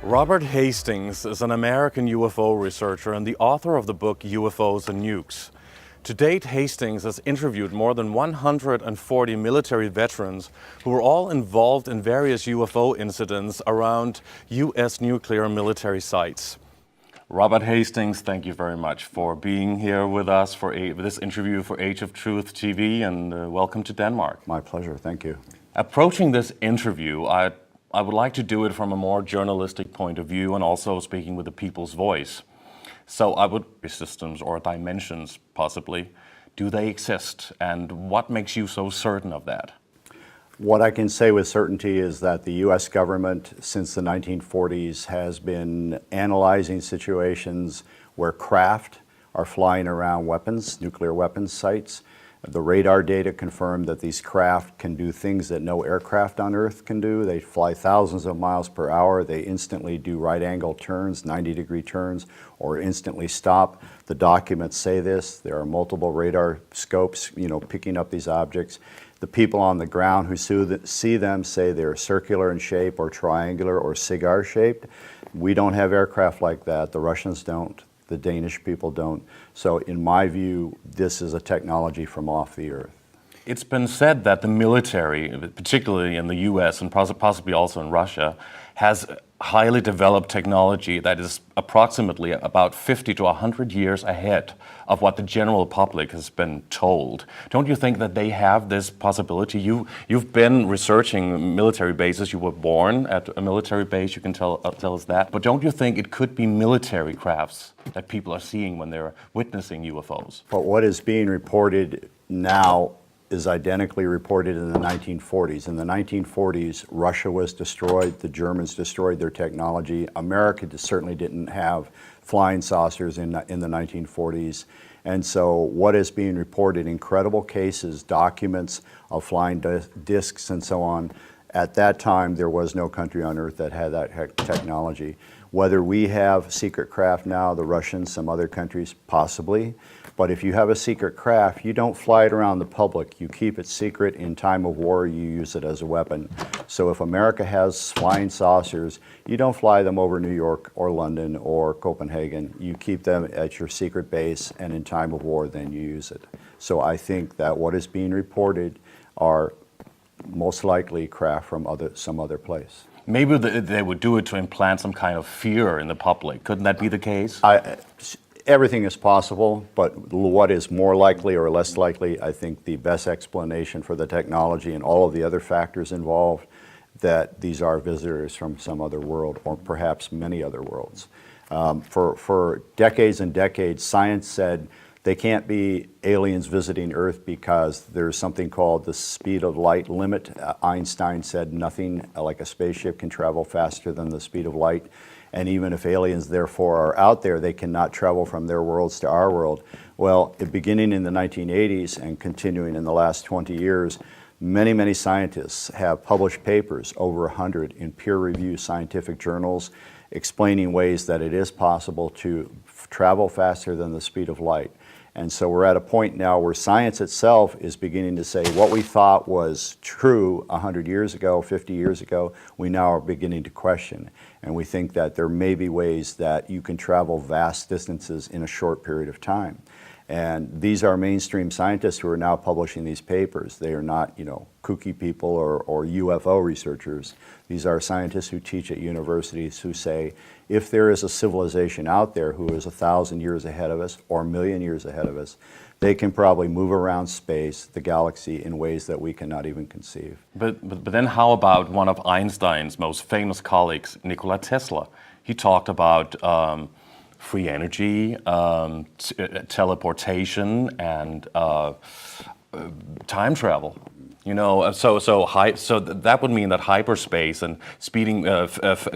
Robert Hastings is an American UFO researcher and the author of the book UFOs and Nukes. To date, Hastings has interviewed more than 140 military veterans who were all involved in various UFO incidents around U.S. nuclear military sites. Robert Hastings, thank you very much for being here with us for this interview for Age of Truth TV, and welcome to Denmark. My pleasure, thank you. Approaching this interview, I would like to do it from a more journalistic point of view and also speaking with the people's voice. So systems or dimensions, possibly, do they exist? And what makes you so certain of that? What I can say with certainty is that the U.S. government, since the 1940s, has been analyzing situations where craft are flying around weapons, nuclear weapons sites. The radar data confirm that these craft can do things that no aircraft on Earth can do. They fly thousands of miles per hour. They instantly do right-angle turns, 90-degree turns, or instantly stop. The documents say this. There are multiple radar scopes, picking up these objects. The people on the ground who see them say they're circular in shape or triangular or cigar-shaped. We don't have aircraft like that. The Russians don't. The Danish people don't. So in my view, this is a technology from off the Earth. It's been said that the military, particularly in the US and possibly also in Russia, has highly developed technology that is approximately about 50 to 100 years ahead of what the general public has been told. Don't you think that they have this possibility? You've been researching military bases. You were born at a military base. You can tell us that. But don't you think it could be military crafts that people are seeing when they're witnessing UFOs? But what is being reported now is identically reported in the 1940s. In the 1940s, Russia was destroyed, the Germans destroyed their technology. America certainly didn't have flying saucers in the 1940s. And so what is being reported, incredible cases, documents of flying discs and so on, at that time there was no country on Earth that had that technology. Whether we have secret craft now, the Russians, some other countries, possibly. But if you have a secret craft, you don't fly it around the public. You keep it secret. In time of war, you use it as a weapon. So if America has flying saucers, you don't fly them over New York or London or Copenhagen. You keep them at your secret base, and in time of war, then you use it. So I think that what is being reported are most likely craft from some other place. Maybe they would do it to implant some kind of fear in the public. Couldn't that be the case? Everything is possible, but what is more likely or less likely, I think the best explanation for the technology and all of the other factors involved, that these are visitors from some other world or perhaps many other worlds. For decades and decades, science said they can't be aliens visiting Earth because there's something called the speed of light limit. Einstein said nothing like a spaceship can travel faster than the speed of light. And even if aliens therefore are out there, they cannot travel from their worlds to our world. Well, beginning in the 1980s and continuing in the last 20 years, many, many scientists have published papers, over 100, in peer-reviewed scientific journals, explaining ways that it is possible to travel faster than the speed of light. And so we're at a point now where science itself is beginning to say what we thought was true 100 years ago, 50 years ago, we now are beginning to question. And we think that there may be ways that you can travel vast distances in a short period of time. And these are mainstream scientists who are now publishing these papers. They are not, kooky people or UFO researchers. These are scientists who teach at universities who say, if there is a civilization out there who is 1,000 years ahead of us or 1,000,000 years ahead of us, they can probably move around space, the galaxy, in ways that we cannot even conceive. But then how about one of Einstein's most famous colleagues, Nikola Tesla? He talked about free energy, teleportation, and time travel. So that would mean that hyperspace and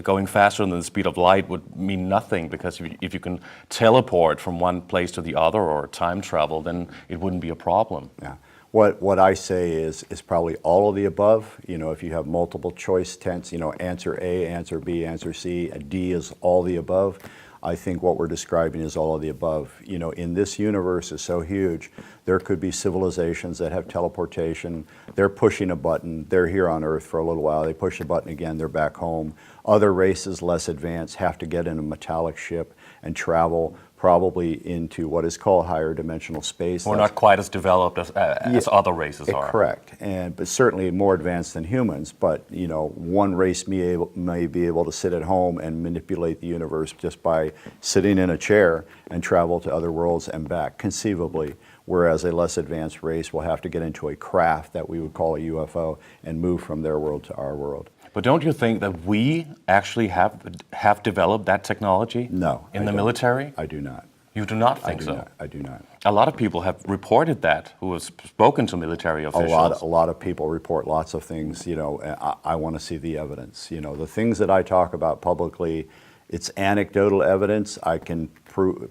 going faster than the speed of light would mean nothing, because if you can teleport from one place to the other or time travel, then it wouldn't be a problem. Yeah. What I say is probably all of the above. If you have multiple choice tents, answer A, answer B, answer C, D is all the above. I think what we're describing is all of the above. In this universe is so huge, There could be civilizations that have teleportation. They're pushing a button. They're here on Earth for a little while. They push a button again. They're back home. Other races, less advanced, have to get in a metallic ship and travel probably into what is called higher dimensional space. We're not quite as developed as other races are. Correct, but certainly more advanced than humans. But one race may be able to sit at home and manipulate the universe just by sitting in a chair and travel to other worlds and back, conceivably. Whereas a less advanced race will have to get into a craft that we would call a UFO and move from their world to our world. But don't you think that we actually have developed that technology? No. In the military? I do not. You do not think so? I do not. A lot of people have reported that, who have spoken to military officials. A lot of people report lots of things. I want to see the evidence. The things that I talk about publicly, it's anecdotal evidence. I can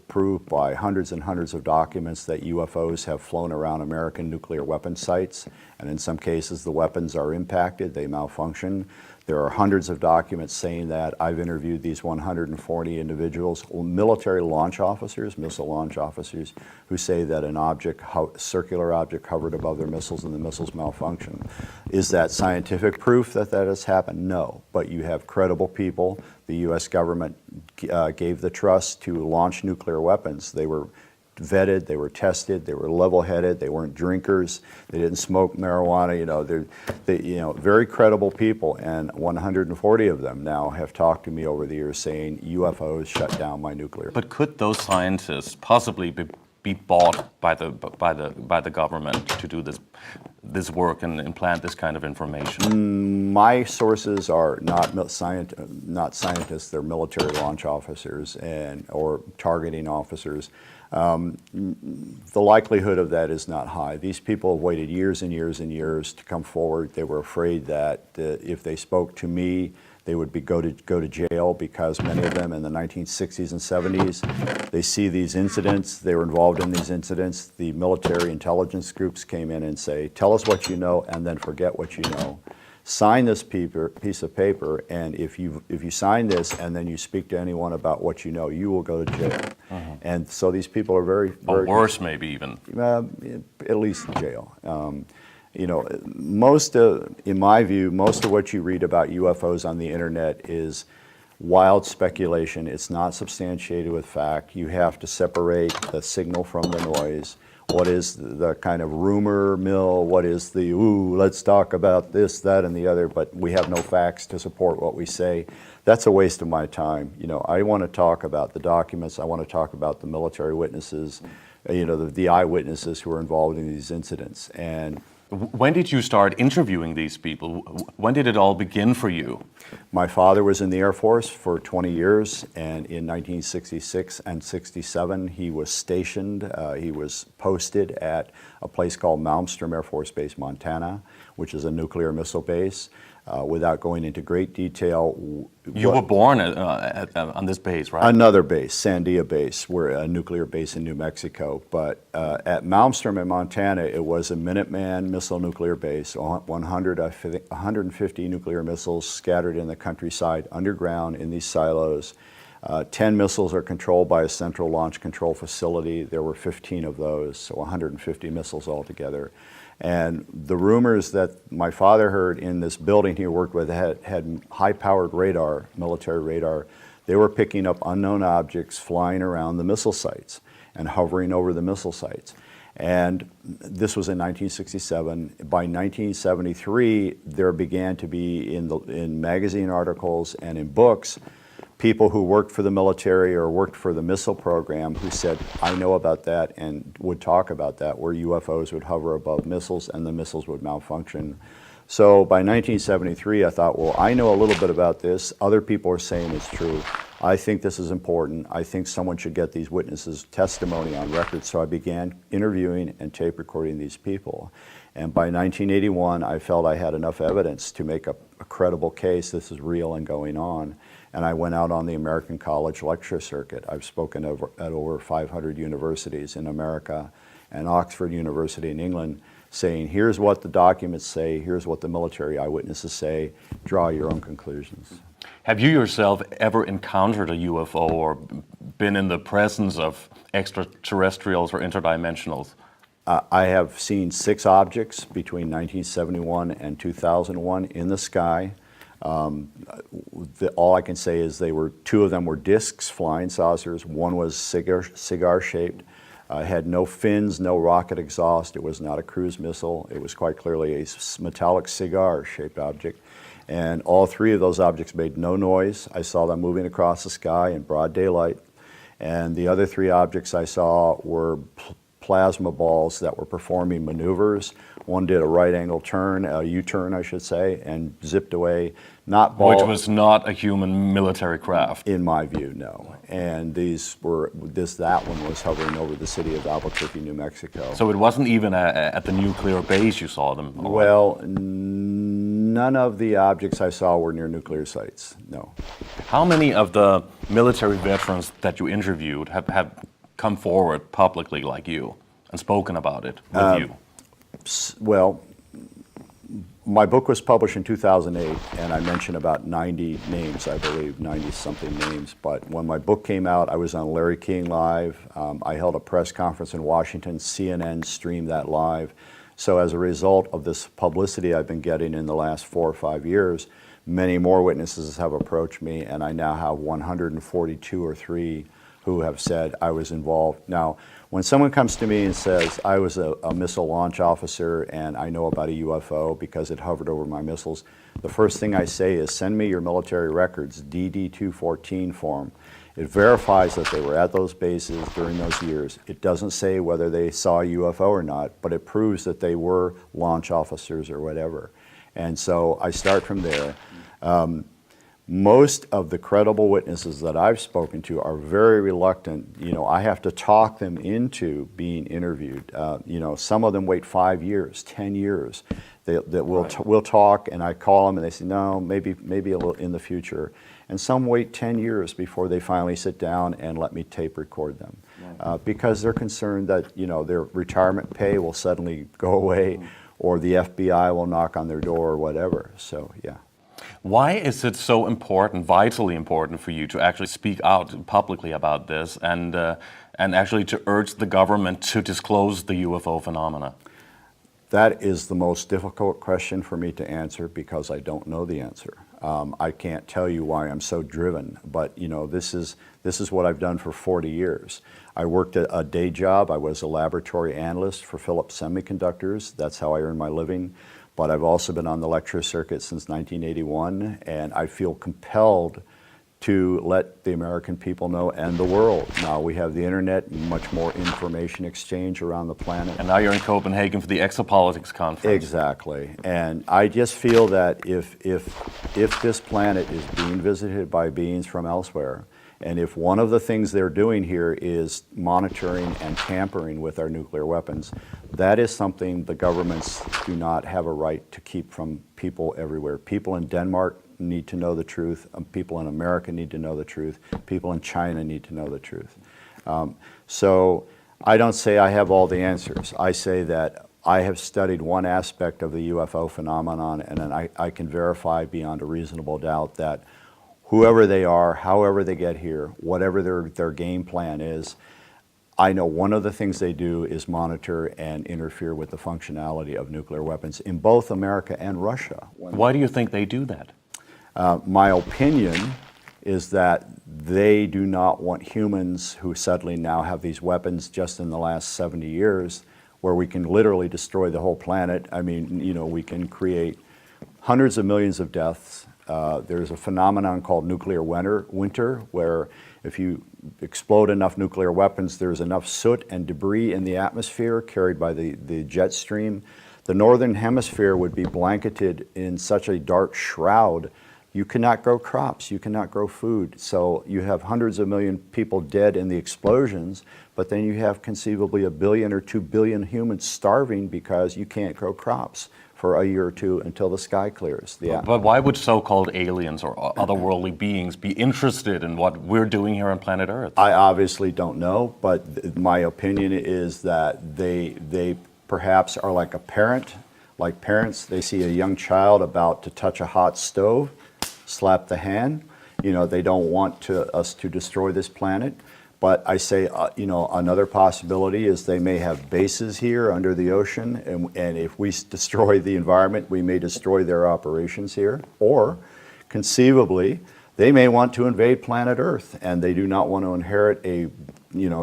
prove by hundreds and hundreds of documents that UFOs have flown around American nuclear weapon sites, and in some cases the weapons are impacted, they malfunction. There are hundreds of documents saying that. I've interviewed these 140 individuals, military launch officers, missile launch officers, who say that an circular object hovered above their missiles and the missiles malfunction. Is that scientific proof that that has happened? No, but you have credible people. The U.S. government gave the trust to launch nuclear weapons. They were vetted, they were tested, they were level-headed, they weren't drinkers, they didn't smoke marijuana. They're very credible people, and 140 of them now have talked to me over the years saying UFOs shut down my nuclear. But could those scientists possibly be bought by the government to do this work and implant this kind of information? My sources are not scientists, they're military launch officers or targeting officers. The likelihood of that is not high. These people have waited years and years and years to come forward. They were afraid that if they spoke to me, they would go to jail, because many of them in the 1960s and 70s, they see these incidents, they were involved in these incidents. The military intelligence groups came in and say, tell us what you know and then forget what you know. Sign this piece of paper, and if you sign this and then you speak to anyone about what you know, you will go to jail. And so these people are very or worse, maybe even. At least jail. In my view, most of what you read about UFOs on the internet is wild speculation. It's not substantiated with fact. You have to separate the signal from the noise. What is the kind of rumor mill? What is the, let's talk about this, that, and the other, but we have no facts to support what we say? That's a waste of my time. I want to talk about the documents. I want to talk about the military witnesses, the eyewitnesses who were involved in these incidents. And when did you start interviewing these people? When did it all begin for you? My father was in the Air Force for 20 years, and in 1966 and 67 he was stationed, he was posted at a place called Malmstrom Air Force Base, Montana, which is a nuclear missile base. Without going into great detail. You were born on this base, right? Another base, Sandia Base. We're a nuclear base in New Mexico. But at Malmstrom in Montana, it was a Minuteman missile nuclear base, 150 nuclear missiles scattered in the countryside, underground in these silos. 10 missiles are controlled by a central launch control facility. There were 15 of those, so 150 missiles altogether. And the rumors that my father heard in this building he worked with had high-powered radar, military radar. They were picking up unknown objects flying around the missile sites and hovering over the missile sites. And this was in 1967. By 1973, there began to be in magazine articles and in books people who worked for the military or worked for the missile program who said, I know about that, and would talk about that, where UFOs would hover above missiles and the missiles would malfunction. So by 1973, I thought, well, I know a little bit about this. Other people are saying it's true. I think this is important. I think someone should get these witnesses' testimony on record. So I began interviewing and tape recording these people. And by 1981, I felt I had enough evidence to make a credible case this is real and going on. And I went out on the American College lecture circuit. I've spoken at over 500 universities in America and Oxford University in England, saying, here's what the documents say, here's what the military eyewitnesses say, draw your own conclusions. Have you yourself ever encountered a UFO or been in the presence of extraterrestrials or interdimensionals? I have seen 6 objects between 1971 and 2001 in the sky. All I can say is 2 of them were discs, flying saucers. One was cigar-shaped. Had no fins, no rocket exhaust. It was not a cruise missile. It was quite clearly a metallic cigar-shaped object. And all 3 of those objects made no noise. I saw them moving across the sky in broad daylight. And the other 3 objects I saw were plasma balls that were performing maneuvers. One did a right angle turn, a U-turn I should say, and zipped away. Not balls. Which was not a human military craft. In my view, no. And that one was hovering over the city of Albuquerque, New Mexico. So it wasn't even at the nuclear base you saw them? Well, none of the objects I saw were near nuclear sites, no. How many of the military veterans that you interviewed have come forward publicly like you and spoken about it with you? Well, my book was published in 2008, and I mentioned about 90 names, I believe, 90-something names. But when my book came out, I was on Larry King Live. I held a press conference in Washington. CNN streamed that live. So as a result of this publicity I've been getting in the last 4 or 5 years, many more witnesses have approached me, and I now have 142 or 3 who have said I was involved. Now, when someone comes to me and says, I was a missile launch officer and I know about a UFO because it hovered over my missiles, the first thing I say is send me your military records, DD-214 form. It verifies that they were at those bases during those years. It doesn't say whether they saw a UFO or not, but it proves that they were launch officers or whatever. And so I start from there. Most of the credible witnesses that I've spoken to are very reluctant. You know, I have to talk them into being interviewed. You know, some of them wait 5 years, 10 years. We'll talk, and I call them, and they say, no, maybe a little in the future. And some wait 10 years before they finally sit down and let me tape record them, because they're concerned that, you know, their retirement pay will suddenly go away, or the FBI will knock on their door or whatever. So, yeah. Why is it so important, vitally important for you to actually speak out publicly about this and actually to urge the government to disclose the UFO phenomena? That is the most difficult question for me to answer because I don't know the answer. I can't tell you why I'm so driven, but you know, this is what I've done for 40 years. I worked a day job. I was a laboratory analyst for Philips Semiconductors. That's how I earned my living. But I've also been on the lecture circuit since 1981, and I feel compelled to let the American people know and the world. Now we have the internet and much more information exchange around the planet. And now you're in Copenhagen for the Exopolitics Conference. Exactly. And I just feel that if this planet is being visited by beings from elsewhere, and if one of the things they're doing here is monitoring and tampering with our nuclear weapons, that is something the governments do not have a right to keep from people everywhere. People in Denmark need to know the truth. People in America need to know the truth. People in China need to know the truth. So I don't say I have all the answers. I say that I have studied one aspect of the UFO phenomenon, and then I can verify beyond a reasonable doubt that whoever they are, however they get here, whatever their game plan is, I know one of the things they do is monitor and interfere with the functionality of nuclear weapons in both America and Russia. Why do you think they do that? My opinion is that they do not want humans who suddenly now have these weapons just in the last 70 years where we can literally destroy the whole planet. I mean, you know, we can create hundreds of millions of deaths. There's a phenomenon called nuclear winter, where if you explode enough nuclear weapons, there's enough soot and debris in the atmosphere carried by the jet stream. The northern hemisphere would be blanketed in such a dark shroud, you cannot grow crops, you cannot grow food. So you have hundreds of million people dead in the explosions, but then you have conceivably 1 billion or 2 billion humans starving because you can't grow crops for a year or two until the sky clears. But why would so-called aliens or otherworldly beings be interested in what we're doing here on planet Earth? I obviously don't know, but my opinion is that they perhaps are like a parent. Like parents, they see a young child about to touch a hot stove, slap the hand. You know, they don't want us to destroy this planet. But I say, another possibility is they may have bases here under the ocean, and if we destroy the environment, we may destroy their operations here. Or, conceivably, they may want to invade planet Earth, and they do not want to inherit a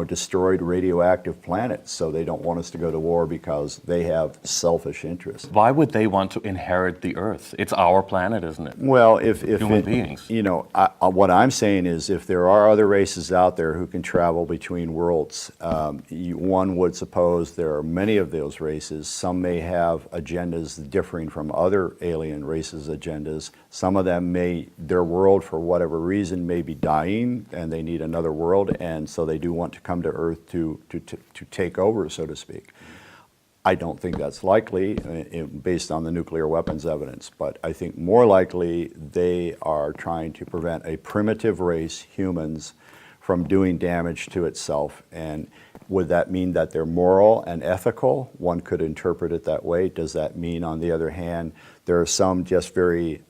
destroyed radioactive planet, so they don't want us to go to war because they have selfish interests. Why would they want to inherit the Earth? It's our planet, isn't it? Well, if Human beings. What I'm saying is, if there are other races out there who can travel between worlds, one would suppose there are many of those races. Some may have agendas differing from other alien races' agendas. Some of them their world, for whatever reason, may be dying, and they need another world, and so they do want to come to Earth to take over, so to speak. I don't think that's likely based on the nuclear weapons evidence, but I think more likely they are trying to prevent a primitive race, humans, from doing damage to itself. And would that mean that they're moral and ethical? One could interpret it that way. Does that mean, on the other hand, there are some just very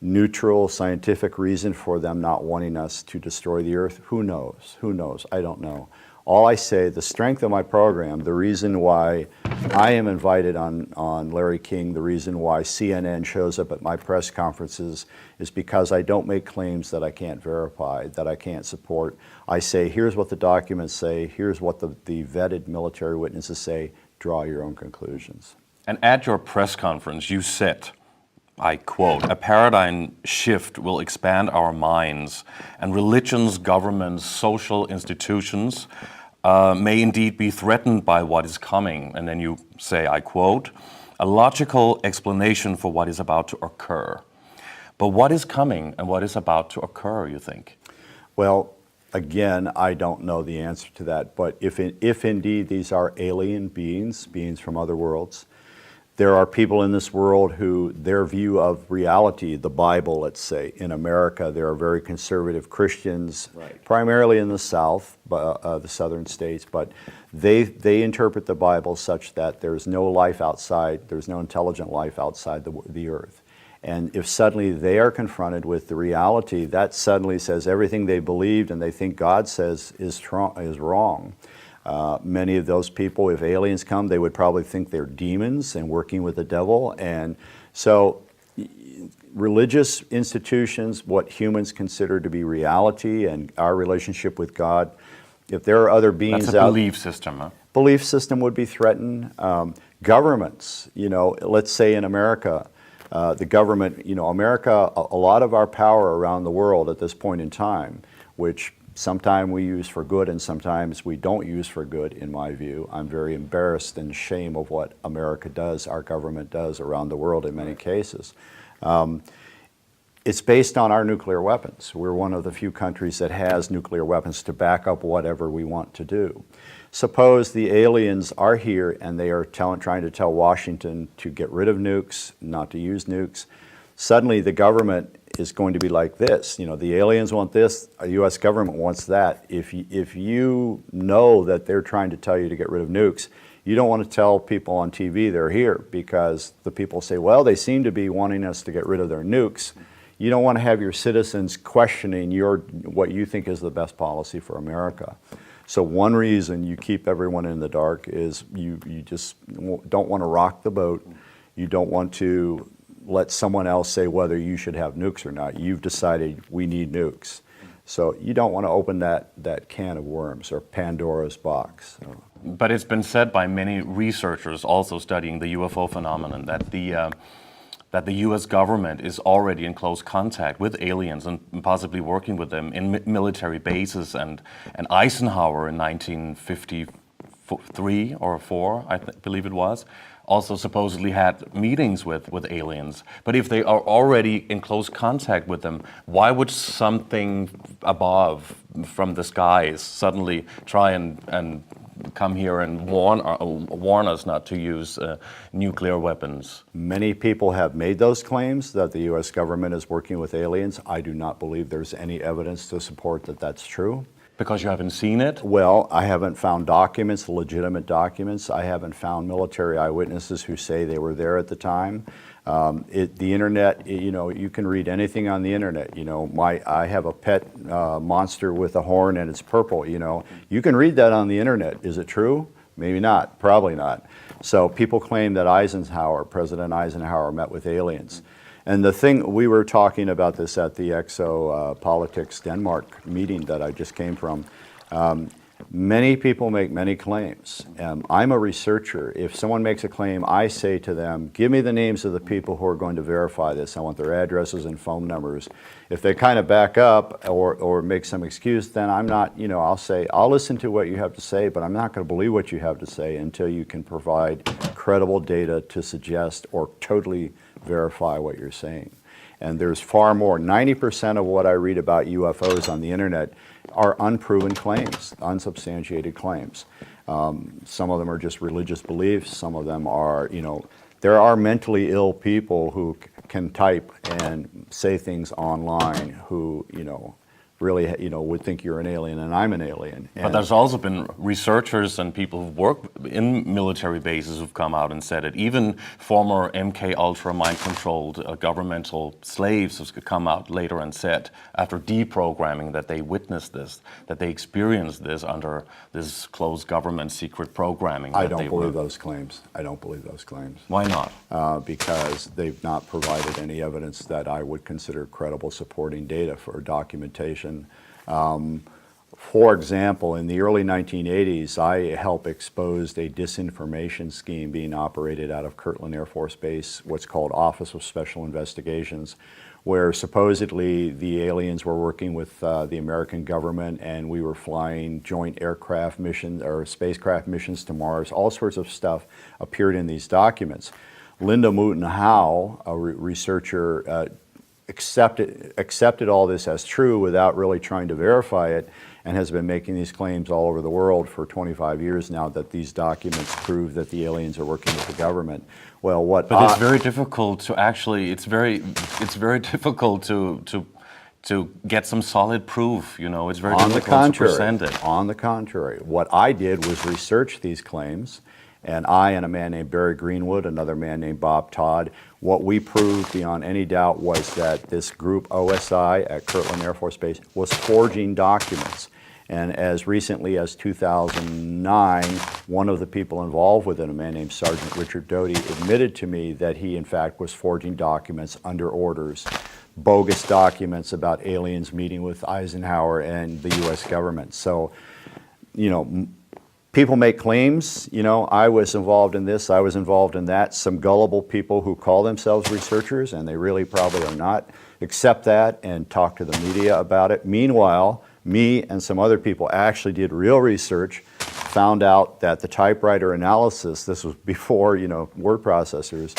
neutral scientific reason for them not wanting us to destroy the Earth? Who knows? Who knows? I don't know. All I say, the strength of my program, the reason why I am invited on Larry King, the reason why CNN shows up at my press conferences is because I don't make claims that I can't verify, that I can't support. I say, here's what the documents say, here's what the vetted military witnesses say, draw your own conclusions. And at your press conference, you said, I quote, "A paradigm shift will expand our minds, and religions, governments, social institutions may indeed be threatened by what is coming." And then you say, I quote, "A logical explanation for what is about to occur." But what is coming and what is about to occur, you think? Well, again, I don't know the answer to that, but if indeed these are alien beings from other worlds, there are people in this world who their view of reality, the Bible, let's say, in America, there are very conservative Christians, right, primarily in the South, the southern states, but they interpret the Bible such that there's no life outside, there's no intelligent life outside the earth. And if suddenly they are confronted with the reality, that suddenly says everything they believed and they think God says is wrong. Many of those people, if aliens come, they would probably think they're demons and working with the devil. And so religious institutions, what humans consider to be reality and our relationship with God, if there are other beings That's a belief system, huh? Belief system would be threatened. Governments, let's say in America, the government, America, a lot of our power around the world at this point in time, which sometimes we use for good and sometimes we don't use for good, in my view. I'm very embarrassed and ashamed of what America does, our government does around the world in many cases. It's based on our nuclear weapons. We're one of the few countries that has nuclear weapons to back up whatever we want to do. Suppose the aliens are here and they are trying to tell Washington to get rid of nukes, not to use nukes. Suddenly the government is going to be like this. The aliens want this, the U.S. government wants that. If you know that they're trying to tell you to get rid of nukes, you don't want to tell people on TV they're here, because the people say, well, they seem to be wanting us to get rid of their nukes. You don't want to have your citizens questioning what you think is the best policy for America. So one reason you keep everyone in the dark is you just don't want to rock the boat. You don't want to let someone else say whether you should have nukes or not. You've decided we need nukes. So you don't want to open that can of worms, or Pandora's box. But it's been said by many researchers also studying the UFO phenomenon that the U.S. government is already in close contact with aliens and possibly working with them in military bases. And Eisenhower in 1953 or 4, I believe it was, also supposedly had meetings with aliens. But if they are already in close contact with them, why would something above from the skies suddenly try and come here and warn us not to use nuclear weapons? Many people have made those claims that the U.S. government is working with aliens. I do not believe there's any evidence to support that that's true. Because you haven't seen it? Well, I haven't found documents, legitimate documents. I haven't found military eyewitnesses who say they were there at the time. The internet, you can read anything on the internet. I have a pet monster with a horn and it's purple. You can read that on the internet. Is it true? Maybe not. Probably not. So people claim that President Eisenhower met with aliens. And the thing, we were talking about this at the Exopolitics Denmark meeting that I just came from. Many people make many claims. I'm a researcher. If someone makes a claim, I say to them, give me the names of the people who are going to verify this. I want their addresses and phone numbers. If they kind of back up or make some excuse, then I'm not, I'll say, I'll listen to what you have to say, but I'm not going to believe what you have to say until you can provide credible data to suggest or totally verify what you're saying. And there's far more. 90% of what I read about UFOs on the internet are unproven claims, unsubstantiated claims. Some of them are just religious beliefs. Some of them are, there are mentally ill people who can type and say things online who, really, would think you're an alien and I'm an alien. But there's also been researchers and people who work in military bases who've come out and said it. Even former MK Ultra mind-controlled governmental slaves have come out later and said, after deprogramming, that they witnessed this, that they experienced this under this closed government secret programming. I don't believe those claims. I don't believe those claims. Why not? Because they've not provided any evidence that I would consider credible supporting data for documentation. For example, in the early 1980s, I helped expose a disinformation scheme being operated out of Kirtland Air Force Base, what's called Office of Special Investigations, where supposedly the aliens were working with the American government and we were flying joint aircraft missions or spacecraft missions to Mars. All sorts of stuff appeared in these documents. Linda Moulton Howe, a researcher, accepted all this as true without really trying to verify it, and has been making these claims all over the world for 25 years now that these documents prove that the aliens are working with the government. Well, but it's very difficult to actually. It's very difficult to get some solid proof. It's very difficult to present it. On the contrary, what I did was research these claims. And I and a man named Barry Greenwood, another man named Bob Todd, what we proved beyond any doubt was that this group, OSI at Kirtland Air Force Base, was forging documents. And as recently as 2009, one of the people involved with it, a man named Sergeant Richard Doty, admitted to me that he in fact was forging documents under orders, bogus documents about aliens meeting with Eisenhower and the US government. So, people make claims, I was involved in this, I was involved in that. Some gullible people who call themselves researchers, and they really probably are not, accept that and talk to the media about it. Meanwhile, me and some other people actually did real research, found out that the typewriter analysis, this was before, word processors,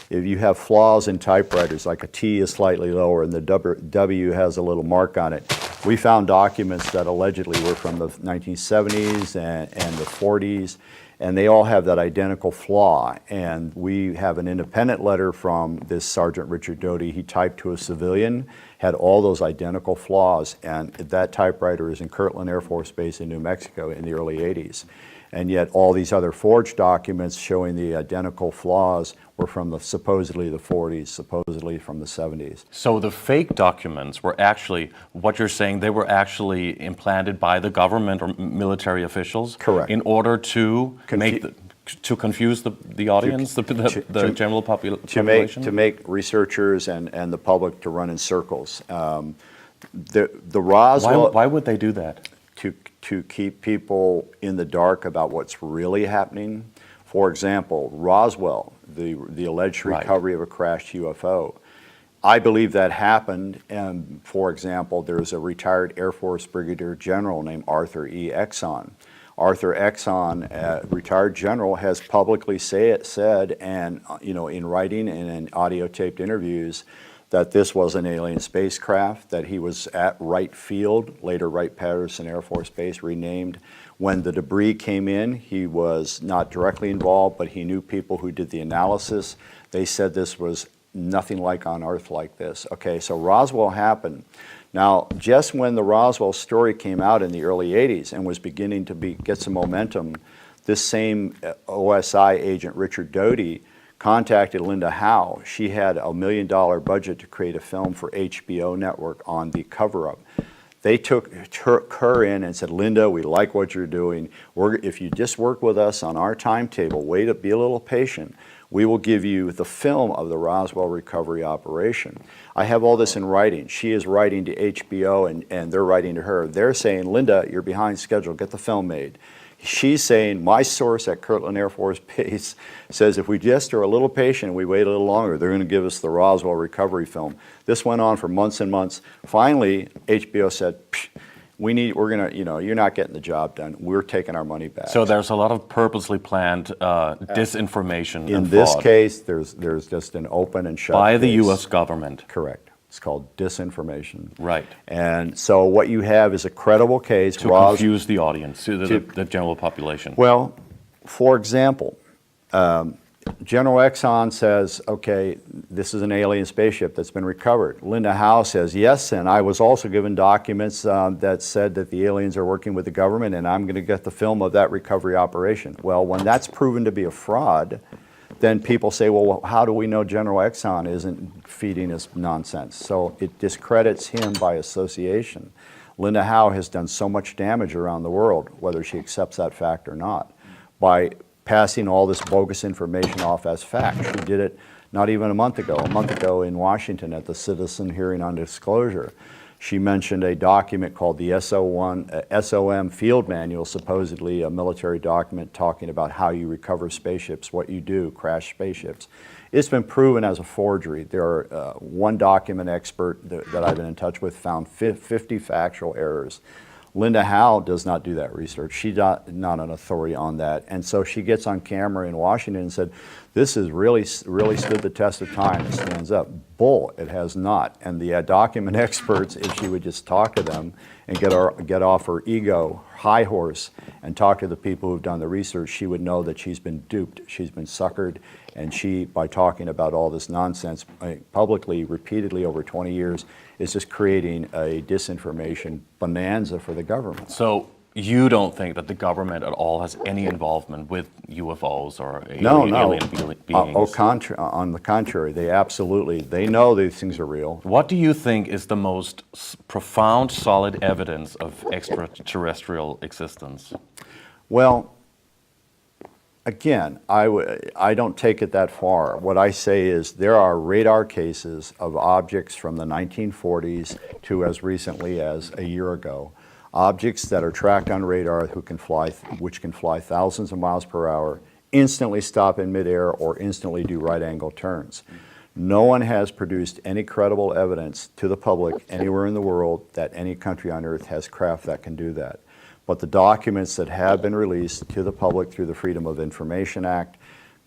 if you have flaws in typewriters, like a T is slightly lower and the W has a little mark on it, we found documents that allegedly were from the 1970s and the 40s, and they all have that identical flaw. And we have an independent letter from this Sergeant Richard Doty. He typed to a civilian, had all those identical flaws, and that typewriter is in Kirtland Air Force Base in New Mexico in the early 80s. And yet all these other forged documents showing the identical flaws were from supposedly the 40s, supposedly from the 70s. So the fake documents were actually, what you're saying, they were actually implanted by the government or military officials? Correct. In order to confuse the audience, the general population? To make researchers and the public to run in circles. The Roswell... Why would they do that? To keep people in the dark about what's really happening. For example, Roswell, the alleged recovery of a crashed UFO. I believe that happened, and for example, there's a retired Air Force Brigadier General named Arthur E. Exon. Arthur Exon, retired general, has publicly said, and in writing and in audio taped interviews, that this was an alien spacecraft, that he was at Wright Field, later Wright-Patterson Air Force Base, renamed. When the debris came in, he was not directly involved, but he knew people who did the analysis. They said this was nothing like on Earth like this. Okay, so Roswell happened. Now, just when the Roswell story came out in the early 80s and was beginning to get some momentum, this same OSI agent, Richard Doty, contacted Linda Howe. She had $1 million budget to create a film for HBO network on the cover-up. They took her in and said, Linda, we like what you're doing. If you just work with us on our timetable, be a little patient, we will give you the film of the Roswell recovery operation. I have all this in writing. She is writing to HBO and they're writing to her. They're saying, Linda, you're behind schedule, get the film made. She's saying, my source at Kirtland Air Force Base says if we just are a little patient, we wait a little longer, they're going to give us the Roswell recovery film. This went on for months and months. Finally, HBO said, you're not getting the job done. We're taking our money back. So there's a lot of purposely planned disinformation. In this case, there's just an open and shut by the case. U.S. government. Correct. It's called disinformation. Right. And so what you have is a credible case. To confuse the audience, the general population. Well, for example, General Exxon says, okay, this is an alien spaceship that's been recovered. Linda Howe says, yes, and I was also given documents that said that the aliens are working with the government and I'm going to get the film of that recovery operation. Well, when that's proven to be a fraud, then people say, well, how do we know General Exxon isn't feeding us nonsense? So it discredits him by association. Linda Howe has done so much damage around the world, whether she accepts that fact or not, by passing all this bogus information off as fact. She did it not even a month ago in Washington at the Citizen Hearing on Disclosure. She mentioned a document called the SOM Field Manual, supposedly a military document talking about how you recover spaceships, what you do, crash spaceships. It's been proven as a forgery. There are one document expert that I've been in touch with found 50 factual errors. Linda Howe does not do that research. She's not an authority on that. And so she gets on camera in Washington and said, this has really stood the test of time. It stands up. Bull, it has not. And the document experts, if she would just talk to them and get off her ego high horse and talk to the people who've done the research, she would know that she's been duped, she's been suckered, and she, by talking about all this nonsense publicly, repeatedly over 20 years, is just creating a disinformation bonanza for the government. So you don't think that the government at all has any involvement with UFOs or No. alien beings? On the contrary, they know these things are real. What do you think is the most profound, solid evidence of extraterrestrial existence? Well, again, I don't take it that far. What I say is there are radar cases of objects from the 1940s to as recently as a year ago. Objects that are tracked on radar which can fly thousands of miles per hour, instantly stop in midair or instantly do right-angle turns. No one has produced any credible evidence to the public anywhere in the world that any country on Earth has craft that can do that. But the documents that have been released to the public through the Freedom of Information Act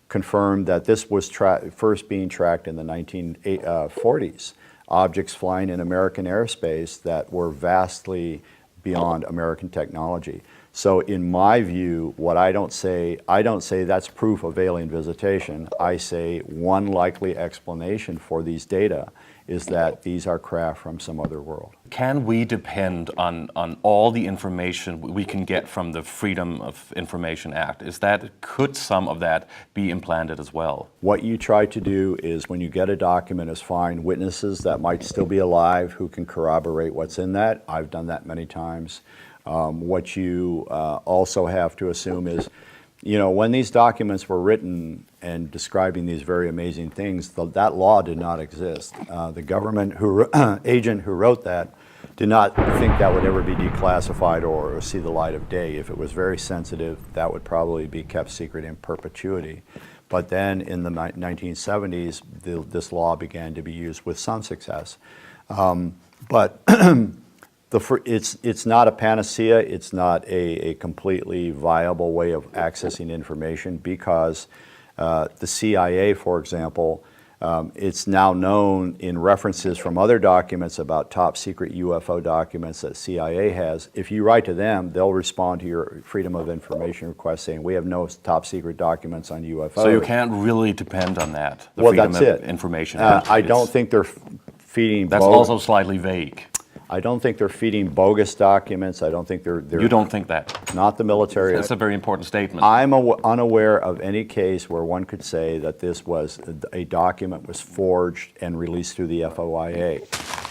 confirm that this was first being tracked in the 1940s. Objects flying in American airspace that were vastly beyond American technology. So in my view, I don't say that's proof of alien visitation. I say one likely explanation for these data is that these are craft from some other world. Can we depend on all the information we can get from the Freedom of Information Act? Could some of that be implanted as well? What you try to do is when you get a document is find witnesses that might still be alive who can corroborate what's in that. I've done that many times. What you also have to assume is, when these documents were written and describing these very amazing things, that law did not exist. The government agent who wrote that did not think that would ever be declassified or see the light of day. If it was very sensitive, that would probably be kept secret in perpetuity. But then in the 1970s, this law began to be used with some success. But it's not a panacea. It's not a completely viable way of accessing information because the CIA, for example, it's now known in references from other documents about top secret UFO documents that CIA has. If you write to them, they'll respond to your Freedom of Information request saying, we have no top secret documents on UFOs. So you can't really depend on that, the well, Freedom that's of it. Information. I don't think they're feeding That's also slightly vague. I don't think they're feeding bogus documents. I don't think they're You don't think that? not the military. That's a very important statement. I'm unaware of any case where one could say that this was a document was forged and released through the FOIA.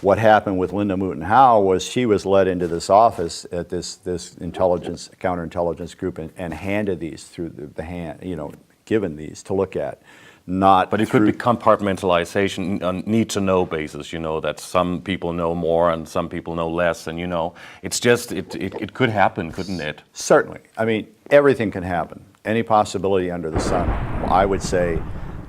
What happened with Linda Moulton Howe was she was led into this office at this counterintelligence group and handed these through the hand, given these to look at. But it could be compartmentalization on need-to-know basis, that some people know more and some people know less, and it's just, it could happen, couldn't it? Certainly. I mean, everything can happen. Any possibility under the sun. I would say,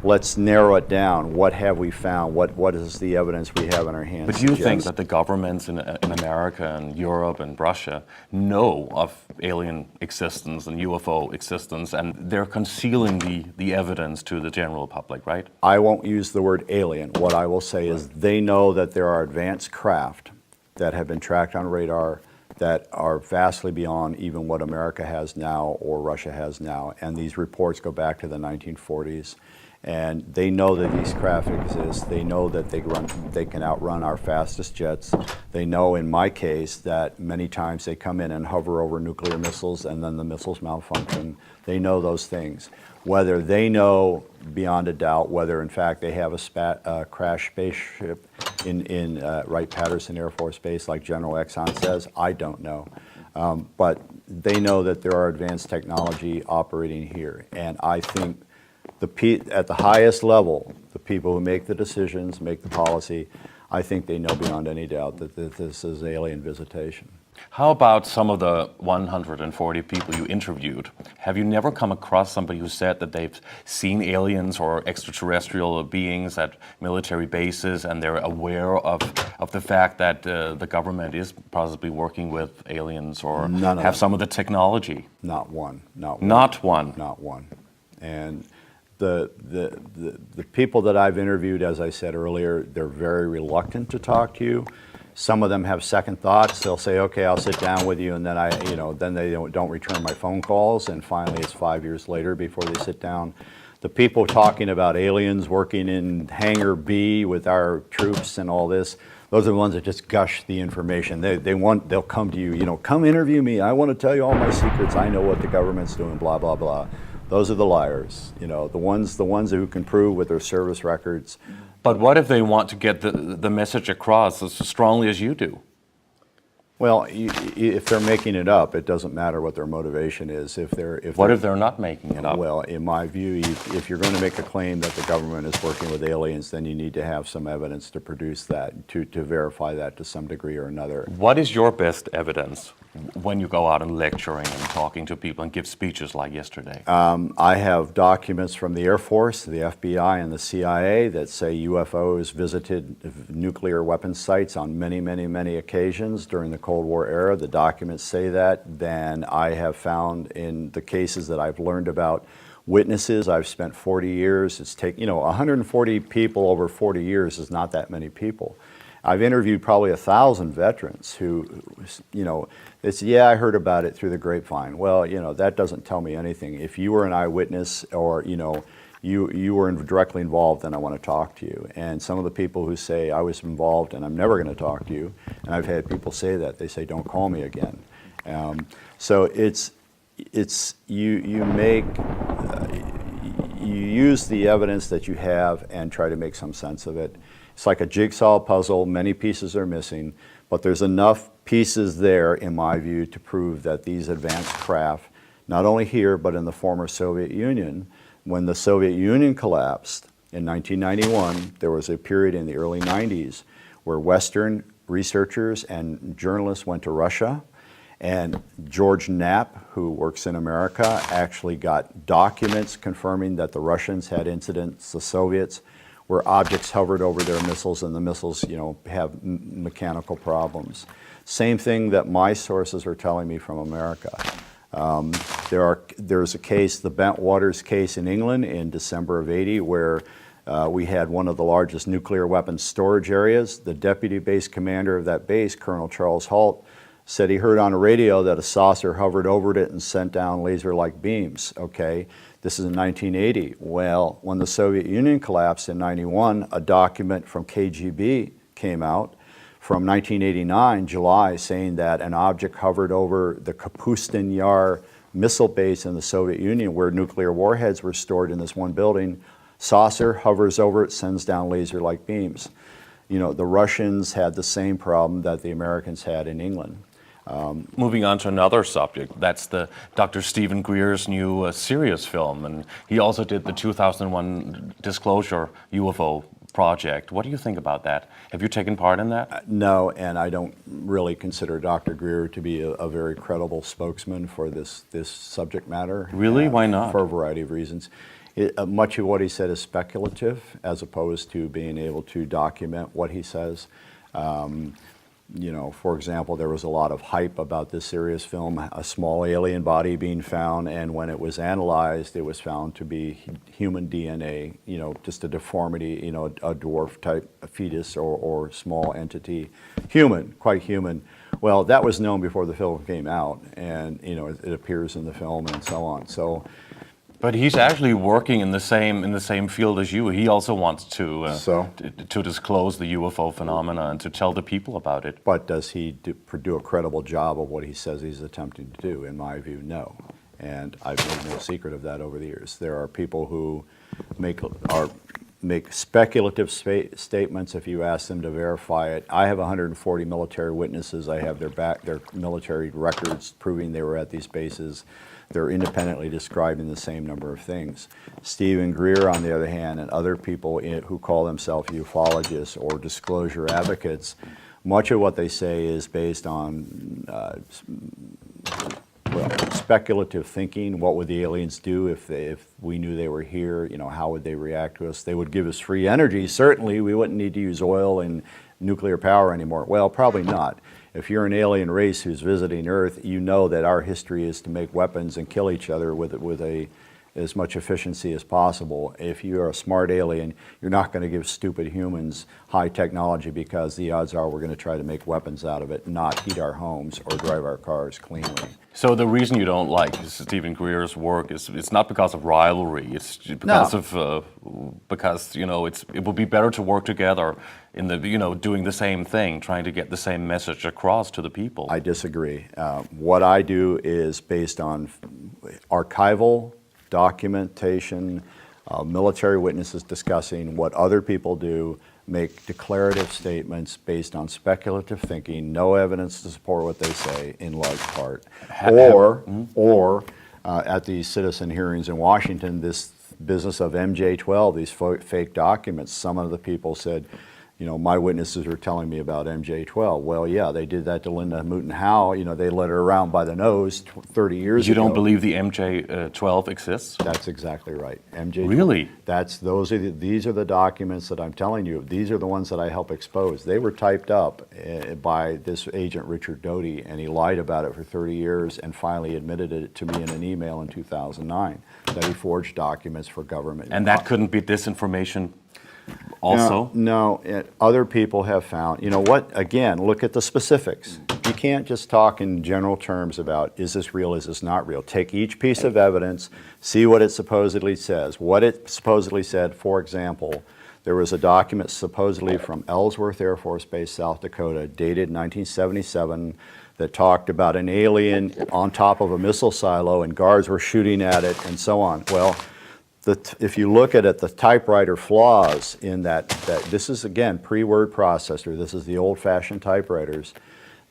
let's narrow it down. What have we found? What is the evidence we have in our hands? But do you think that the governments in America and Europe and Russia know of alien existence and UFO existence, and they're concealing the evidence to the general public, right? I won't use the word alien. What I will say is they know that there are advanced craft that have been tracked on radar that are vastly beyond even what America has now or Russia has now. And these reports go back to the 1940s. And they know that these craft exist. They know that they can outrun our fastest jets. They know, in my case, that many times they come in and hover over nuclear missiles and then the missiles malfunction. They know those things. Whether they know beyond a doubt whether, in fact, they have a crashed spaceship in Wright-Patterson Air Force Base, like General Exxon says, I don't know. But they know that there are advanced technology operating here. And I think at the highest level, the people who make the decisions, make the policy, I think they know beyond any doubt that this is alien visitation. How about some of the 140 people you interviewed? Have you never come across somebody who said that they've seen aliens or extraterrestrial beings at military bases and they're aware of the fact that the government is possibly working with aliens or have some of the technology? Not one. Not one. Not one. Not one. And the people that I've interviewed, as I said earlier, they're very reluctant to talk to you. Some of them have second thoughts. They'll say, "Okay, I'll sit down with you," and then then they don't return my phone calls. And finally, it's 5 years later before they sit down. The people talking about aliens working in Hangar B with our troops and all this, those are the ones that just gush the information. They'll come to you, come interview me. I want to tell you all my secrets. I know what the government's doing. Blah blah blah. Those are the liars, the ones who can prove with their service records. But what if they want to get the message across as strongly as you do? Well, if they're making it up, it doesn't matter what their motivation is. What if they're not making it up? Well, in my view, if you're going to make a claim that the government is working with aliens, then you need to have some evidence to produce that, to verify that to some degree or another. What is your best evidence when you go out and lecturing and talking to people and give speeches like yesterday? I have documents from the Air Force, the FBI, and the CIA that say UFOs visited nuclear weapons sites on many, many, many occasions during the Cold War era. The documents say that. Then I have found in the cases that I've learned about witnesses. I've spent 40 years. It's 140 people over 40 years is not that many people. I've interviewed probably 1,000 veterans who, they say, yeah, I heard about it through the grapevine. Well, that doesn't tell me anything. If you were an eyewitness or, you were directly involved, then I want to talk to you. And some of the people who say I was involved and I'm never going to talk to you, and I've had people say that, they say, don't call me again. So you use the evidence that you have and try to make some sense of it. It's like a jigsaw puzzle. Many pieces are missing, but there's enough pieces there, in my view, to prove that these advanced craft, not only here, but in the former Soviet Union, when the Soviet Union collapsed in 1991, there was a period in the early 90s where Western researchers and journalists went to Russia, and George Knapp, who works in America, actually got documents confirming that the Russians had incidents, the Soviets, where objects hovered over their missiles and the missiles, have mechanical problems. Same thing that my sources are telling me from America. There's a case, the Bentwaters case in England in December of '80, where we had one of the largest nuclear weapons storage areas. The deputy base commander of that base, Colonel Charles Halt, said he heard on a radio that a saucer hovered over it and sent down laser-like beams. Okay, this is in 1980. Well, when the Soviet Union collapsed in '91, a document from KGB came out from 1989, July, saying that an object hovered over the Kapustin Yar missile base in the Soviet Union where nuclear warheads were stored in this one building. Saucer hovers over it, sends down laser-like beams. You know, the Russians had the same problem that the Americans had in England. Moving on to another subject, that's the Dr. Stephen Greer's new Sirius film, and he also did the 2001 Disclosure UFO project. What do you think about that? Have you taken part in that? No, and I don't really consider Dr. Greer to be a very credible spokesman for this subject matter. Really? Why not? For a variety of reasons. Much of what he said is speculative as opposed to being able to document what he says. You know, for example, there was a lot of hype about this Sirius film, a small alien body being found, and when it was analyzed, it was found to be human DNA, you know, just a deformity, you know, a dwarf type fetus or small entity, human, quite human. Well, that was known before the film came out, and, you know, it appears in the film and so on. So. But he's actually working in the same field as you. He also wants to disclose the UFO phenomena and to tell the people about it. But does he do a credible job of what he says he's attempting to do? In my view, no. And I've made no secret of that over the years. There are people who make speculative statements if you ask them to verify it. I have 140 military witnesses. I have their military records proving they were at these bases. They're independently describing the same number of things. Stephen Greer, on the other hand, and other people who call themselves ufologists or disclosure advocates, much of what they say is based on speculative thinking. What would the aliens do if we knew they were here? You know, how would they react to us? They would give us free energy. Certainly, we wouldn't need to use oil and nuclear power anymore. Well, probably not. If you're an alien race who's visiting Earth, you know that our history is to make weapons and kill each other with as much efficiency as possible. If you're a smart alien, you're not going to give stupid humans high technology because the odds are we're going to try to make weapons out of it, not heat our homes or drive our cars cleanly. So the reason you don't like Stephen Greer's work is it's not because of rivalry. It's because because you know it would be better to work together in doing the same thing, trying to get the same message across to the people. I disagree. What I do is based on archival documentation, military witnesses discussing what other people do, make declarative statements based on speculative thinking, no evidence to support what they say in large part. Or at the citizen hearings in Washington, this business of MJ-12, these fake documents, some of the people said, you know, my witnesses were telling me about MJ-12. Well, yeah, they did that to Linda Moulton Howe. You know, they led her around by the nose 30 years ago. You don't believe the MJ-12 exists? That's exactly right. MJ-12. Really? These are the documents that I'm telling you. These are the ones that I help expose. They were typed up by this agent Richard Doty, and he lied about it for 30 years and finally admitted it to me in an email in 2009 that he forged documents for government. And that couldn't be disinformation? Also? No, other people have found, you know what, again, look at the specifics. You can't just talk in general terms about is this real, is this not real. Take each piece of evidence, see what it supposedly says. What it supposedly said, for example, there was a document supposedly from Ellsworth Air Force Base, South Dakota, dated 1977, that talked about an alien on top of a missile silo and guards were shooting at it and so on. Well, if you look at it, the typewriter flaws in that this is, again, pre-word processor. This is the old-fashioned typewriters.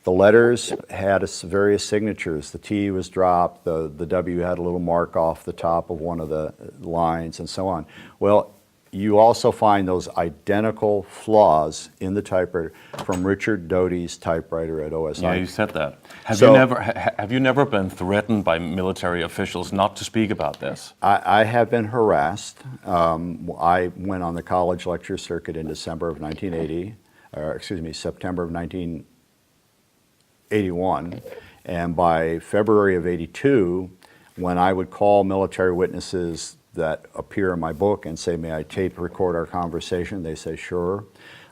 The letters had various signatures. The T was dropped. The W had a little mark off the top of one of the lines and so on. Well, you also find those identical flaws in the typewriter from Richard Doty's typewriter at OSI. Yeah, you said that. Have you never been threatened by military officials not to speak about this? I have been harassed. I went on the college lecture circuit in September of 1981, and by February of 82, when I would call military witnesses that appear in my book and say, may I tape record our conversation? They say, sure.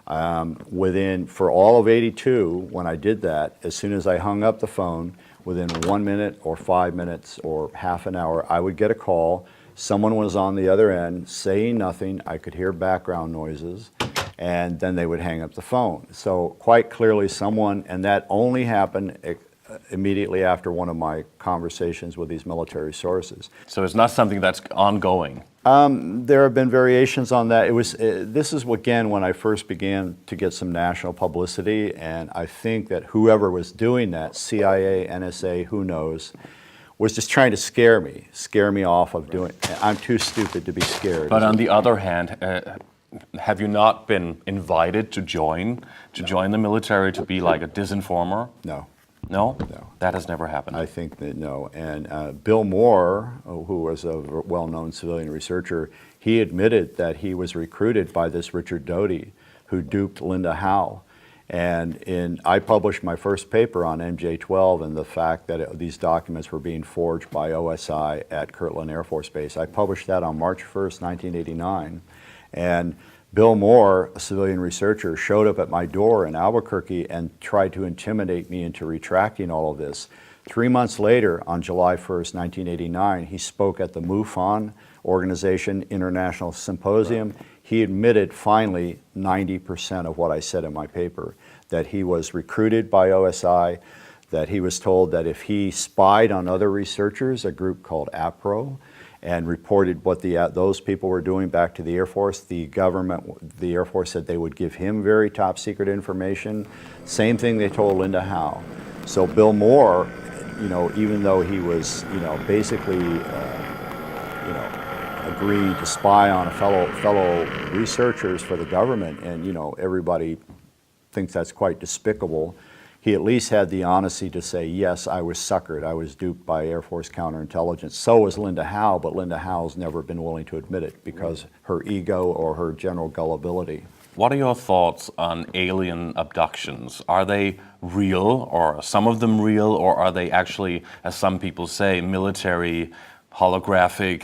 For all of 82, when I did that, as soon as I hung up the phone, within 1 minute or 5 minutes or half an hour, I would get a call. Someone was on the other end saying nothing. I could hear background noises. and then they would hang up the phone. So quite clearly someone, and that only happened immediately after one of my conversations with these military sources. So it's not something that's ongoing. There have been variations on that. This is again when I first began to get some national publicity, and I think that whoever was doing that, CIA, NSA, who knows, was just trying to scare me off of doing. I'm too stupid to be scared. But on the other hand, have you not been invited to join the military to be like a disinformer? No. No? No. That has never happened. I think that no. And Bill Moore, who was a well-known civilian researcher, he admitted that he was recruited by this Richard Doty, who duped Linda Howe. And I published my first paper on MJ-12 and the fact that these documents were being forged by OSI at Kirtland Air Force Base. I published that on March 1st, 1989. And Bill Moore, a civilian researcher, showed up at my door in Albuquerque and tried to intimidate me into retracting all of this. 3 months later, on July 1st, 1989, he spoke at the MUFON Organization International Symposium. He admitted finally 90% of what I said in my paper, that he was recruited by OSI, that he was told that if he spied on other researchers, a group called APRO, and reported what those people were doing back to the Air Force, the Air Force said they would give him very top secret information. Same thing they told Linda Howe. So Bill Moore, even though he was, basically, agreeing to spy on fellow researchers for the government, and everybody thinks that's quite despicable. He at least had the honesty to say, yes, I was suckered. I was duped by Air Force counterintelligence. So was Linda Howe, but Linda Howe's never been willing to admit it because her ego or her general gullibility. What are your thoughts on alien abductions? Are they real, or are some of them real, or are they actually, as some people say, military, holographic,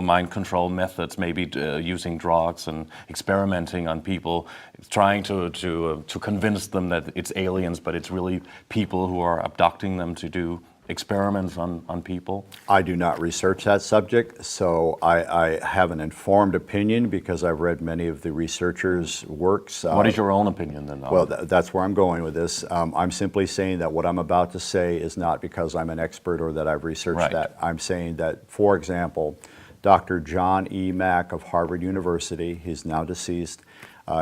mind control methods, maybe using drugs and experimenting on people, trying to convince them that it's aliens, but it's really people who are abducting them to do experiments on people? I do not research that subject, so I have an informed opinion because I've read many of the researchers' works. What is your own opinion then? Well, that's where I'm going with this. I'm simply saying that what I'm about to say is not because I'm an expert or that I've researched that. I'm saying that, for example, Dr. John E. Mack of Harvard University, he's now deceased,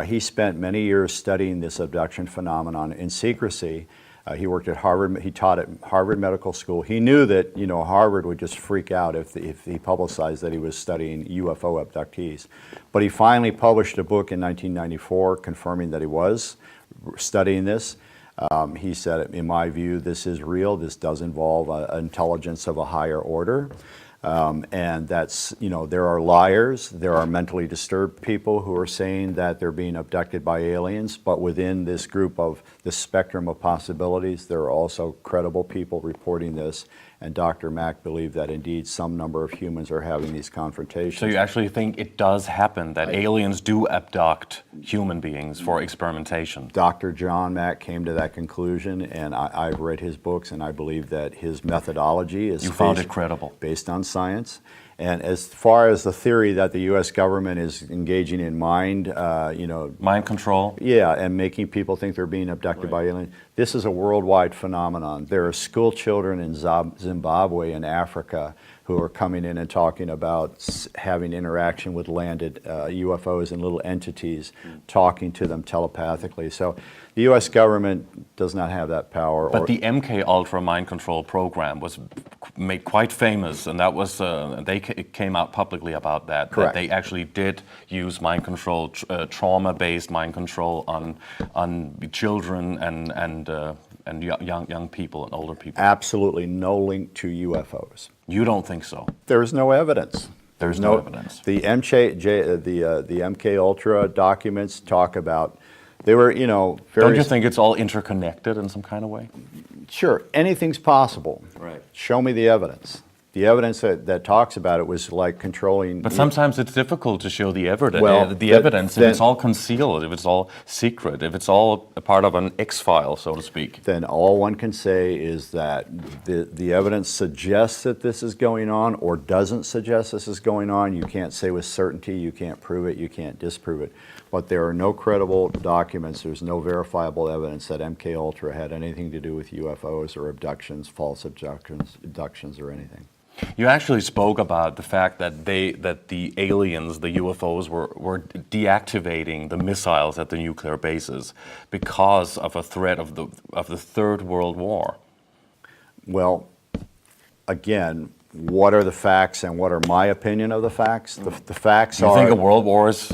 he spent many years studying this abduction phenomenon in secrecy. He worked at Harvard, he taught at Harvard Medical School. He knew that, Harvard would just freak out if he publicized that he was studying UFO abductees. But he finally published a book in 1994 confirming that he was studying this. He said, in my view, this is real. This does involve intelligence of a higher order. And that's, there are liars, there are mentally disturbed people who are saying that they're being abducted by aliens, but within this group of this spectrum of possibilities, there are also credible people reporting this. And Dr. Mack believed that indeed some number of humans are having these confrontations. So you actually think it does happen, that aliens do abduct human beings for experimentation? Dr. John Mack came to that conclusion, and I've read his books, and I believe that his methodology is found it credible, based on science. And as far as the theory that the U.S. government is engaging in mind control? Yeah, and making people think they're being abducted by aliens. This is a worldwide phenomenon. There are school children in Zimbabwe and Africa who are coming in and talking about having interaction with landed UFOs and little entities, talking to them telepathically. So the U.S. government does not have that power. But the MK Ultra mind control program was made quite famous, and that was they came out publicly about that. Correct. That they actually did use mind control, trauma-based mind control on children and young people and older people. Absolutely no link to UFOs. You don't think so? There is no evidence. There's no evidence. The MK Ultra documents talk about, they were, various... Don't you think it's all interconnected in some kind of way? Sure, anything's possible. Right. Show me the evidence. The evidence that talks about it was like controlling. But sometimes it's difficult to show the evidence. Well, Evidence, if it's all concealed, if it's all secret, if it's all a part of an X-file, so to speak. Then all one can say is that the evidence suggests that this is going on or doesn't suggest this is going on. You can't say with certainty, you can't prove it, you can't disprove it. But there are no credible documents, there's no verifiable evidence that MKUltra had anything to do with UFOs or abductions, false abductions or anything. You actually spoke about the fact that the aliens, the UFOs, were deactivating the missiles at the nuclear bases because of a threat of the Third World War. Well, again, what are the facts and what are my opinion of the facts? The facts are... Do you think a world war is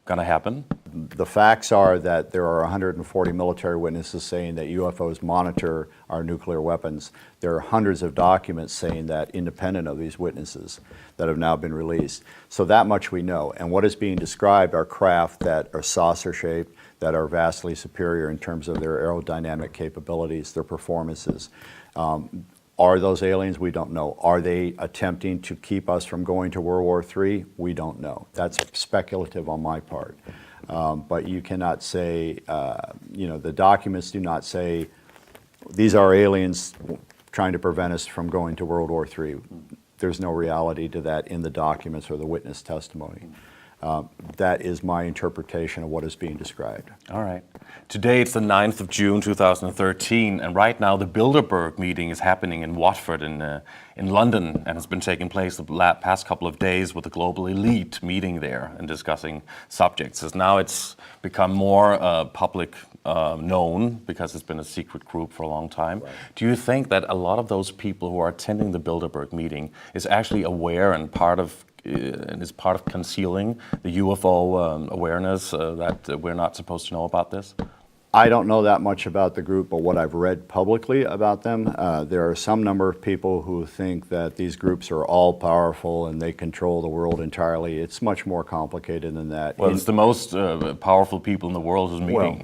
going to happen? The facts are that there are 140 military witnesses saying that UFOs monitor our nuclear weapons. There are hundreds of documents saying that, independent of these witnesses, that have now been released. So that much we know. And what is being described are craft that are saucer-shaped, that are vastly superior in terms of their aerodynamic capabilities, their performances. Are those aliens? We don't know. Are they attempting to keep us from going to World War III? We don't know. That's speculative on my part. But you cannot say, the documents do not say, these are aliens trying to prevent us from going to World War III. There's no reality to that in the documents or the witness testimony. That is my interpretation of what is being described. All right. Today it's the 9th of June 2013, and right now the Bilderberg meeting is happening in Watford in London, and has been taking place the past couple of days with the global elite meeting there and discussing subjects. As now it's become more public known because it's been a secret group for a long time. Right. Do you think that a lot of those people who are attending the Bilderberg meeting is actually aware and is part of concealing the UFO awareness that we're not supposed to know about this? I don't know that much about the group, but what I've read publicly about them, there are some number of people who think that these groups are all powerful and they control the world entirely. It's much more complicated than that. Well, it's the most powerful people in the world who's meeting. Well,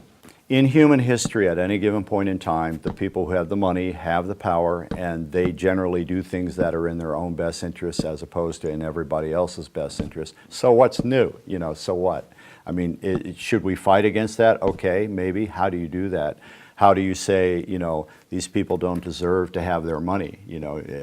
in human history, at any given point in time, the people who have the money have the power, and they generally do things that are in their own best interests as opposed to in everybody else's best interest. So what's new? So what? I mean, should we fight against that? Okay, maybe. How do you do that? How do you say, these people don't deserve to have their money?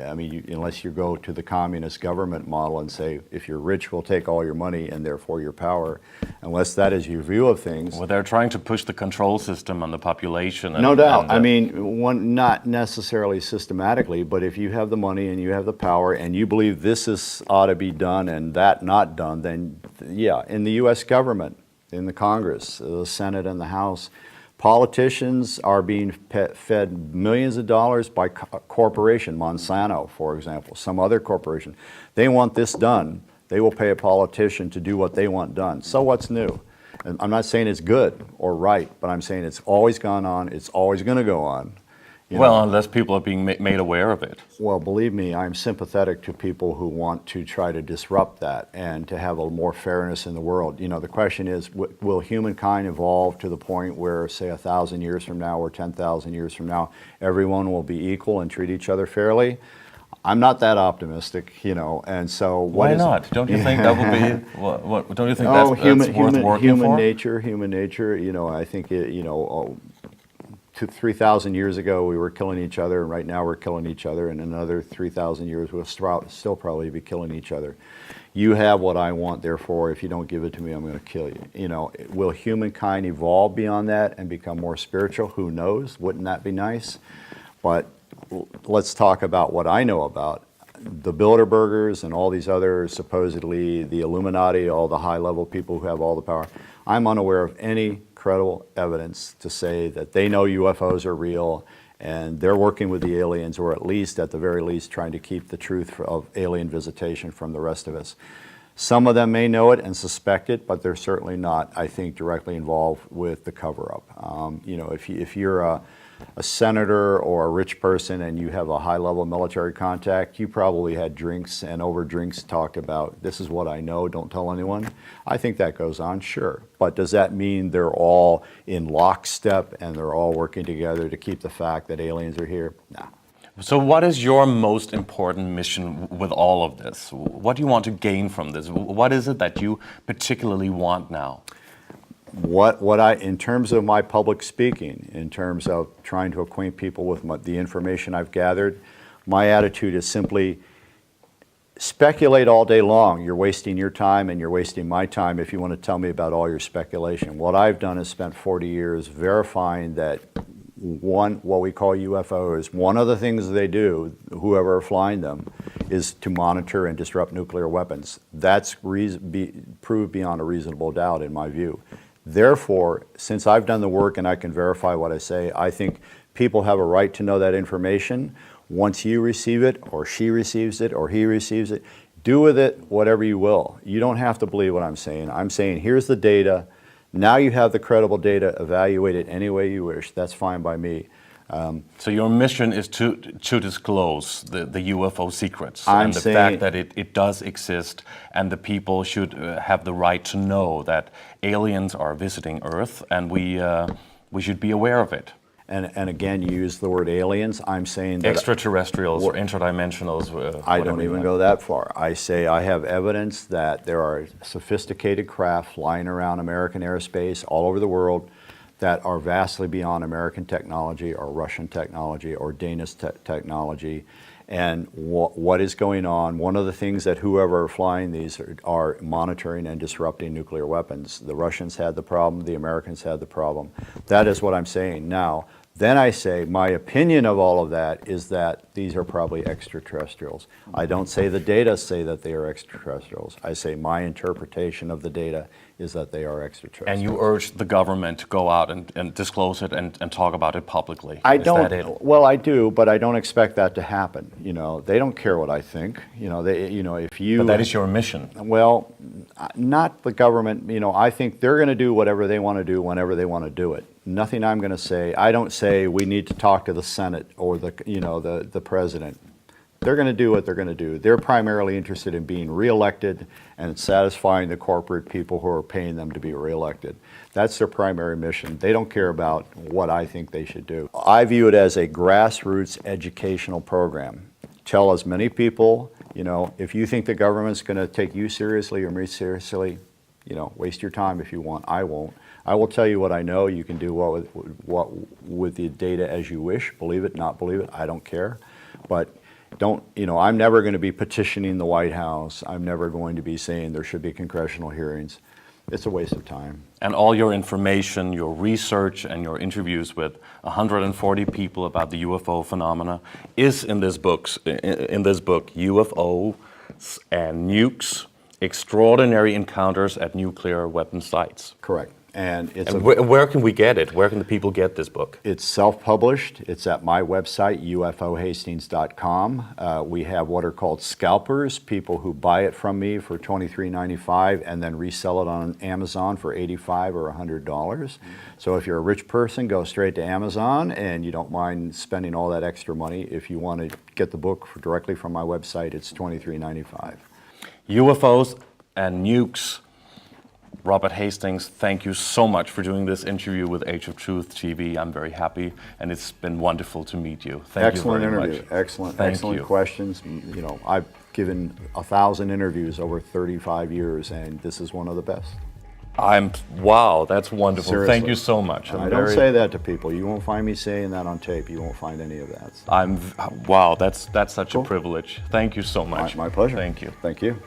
I mean, unless you go to the communist government model and say, if you're rich, we'll take all your money and therefore your power. Unless that is your view of things. Well, they're trying to push the control system on the population. No doubt. I mean, not necessarily systematically, but if you have the money and you have the power and you believe this ought to be done and that not done, then yeah, in the U.S. government, in the Congress, the Senate and the House, politicians are being fed millions of dollars by corporation, Monsanto, for example, some other corporation. They want this done. They will pay a politician to do what they want done. So what's new? And I'm not saying it's good or right, but I'm saying it's always gone on. It's always going to go on. Unless people are being made aware of it. Well, believe me, I'm sympathetic to people who want to try to disrupt that and to have a more fairness in the world. The question is, will humankind evolve to the point where, say, 1,000 years from now or 10,000 years from now, everyone will be equal and treat each other fairly? I'm not that optimistic, and so why not? Don't you think that would be? Don't you think that's worth working for? Human nature. I think 3,000 years ago we were killing each other, and right now we're killing each other, and in another 3,000 years we'll still probably be killing each other. You have what I want, therefore if you don't give it to me, I'm going to kill you. Will humankind evolve beyond that and become more spiritual? Who knows? Wouldn't that be nice? But let's talk about what I know about the Bilderbergers and all these other supposedly the Illuminati, all the high-level people who have all the power. I'm unaware of any credible evidence to say that they know UFOs are real and they're working with the aliens, or at least, at the very least, trying to keep the truth of alien visitation from the rest of us. Some of them may know it and suspect it, but they're certainly not, I think, directly involved with the cover-up. If you're a senator or a rich person and you have a high-level military contact, you probably had drinks and over drinks talked about, this is what I know, don't tell anyone. I think that goes on, sure. But does that mean they're all in lockstep and they're all working together to keep the fact that aliens are here? No. So what is your most important mission with all of this? What do you want to gain from this? What is it that you particularly want now? In terms of my public speaking, in terms of trying to acquaint people with the information I've gathered, my attitude is simply speculate all day long. You're wasting your time and you're wasting my time if you want to tell me about all your speculation. What I've done is spent 40 years verifying that what we call UFOs, one of the things they do, whoever are flying them, is to monitor and disrupt nuclear weapons. That's proved beyond a reasonable doubt in my view. Therefore, since I've done the work and I can verify what I say, I think people have a right to know that information. Once you receive it, or she receives it, or he receives it, do with it whatever you will. You don't have to believe what I'm saying. I'm saying, here's the data. Now you have the credible data. Evaluate it any way you wish. That's fine by me. So your mission is to disclose the UFO secrets I'm and the saying, fact that it does exist, and the people should have the right to know that aliens are visiting Earth, and we should be aware of it. and again, you use the word aliens. I'm saying that Extraterrestrials or interdimensionals. I don't even go that far. I say I have evidence that there are sophisticated craft flying around American airspace all over the world that are vastly beyond American technology or Russian technology or Danish technology. And what is going on, one of the things that whoever are flying these are monitoring and disrupting nuclear weapons. The Russians had the problem, the Americans had the problem. That is what I'm saying. Now, then I say my opinion of all of that is that these are probably extraterrestrials. I don't say the data say that they are extraterrestrials. I say my interpretation of the data is that they are extraterrestrials. And you urge the government to go out and disclose it and talk about it publicly. I Is don't. that it? Well, I do, but I don't expect that to happen. You know, they don't care what I think. You know, if you. But that is your mission. Well, not the government. You know, I think they're going to do whatever they want to do whenever they want to do it. Nothing I'm going to say. I don't say we need to talk to the Senate or the president. They're going to do what they're going to do. They're primarily interested in being reelected and satisfying the corporate people who are paying them to be reelected. That's their primary mission. They don't care about what I think they should do. I view it as a grassroots educational program. Tell as many people, you know, if you think the government's going to take you seriously or me seriously, you know, waste your time if you want. I won't. I will tell you what I know. You can do what with the data as you wish. Believe it, not believe it. I don't care. But don't, you know, I'm never going to be petitioning the White House. I'm never going to be saying there should be congressional hearings. It's a waste of time. And all your information, your research, and your interviews with 140 people about the UFO phenomena is in this book, UFOs and Nukes, Extraordinary Encounters at Nuclear Weapon Sites. Correct. And where can we get it? Where can the people get this book? It's self-published. It's at my website, ufohastings.com. We have what are called scalpers, people who buy it from me for $23.95 and then resell it on Amazon for $85 or $100. So if you're a rich person, go straight to Amazon and you don't mind spending all that extra money. If you want to get the book directly from my website, it's $23.95. UFOs and Nukes. Robert Hastings, thank you so much for doing this interview with Age of Truth TV. I'm very happy, and it's been wonderful to meet you. Thank you very much. Excellent questions. You know, I've given 1,000 interviews over 35 years, and this is one of the best. Wow, that's wonderful. Seriously. Thank you so much. I don't say that to people. You won't find me saying that on tape. You won't find any of that. Wow, that's such a privilege. Thank you so much. My pleasure. Thank you. Thank you.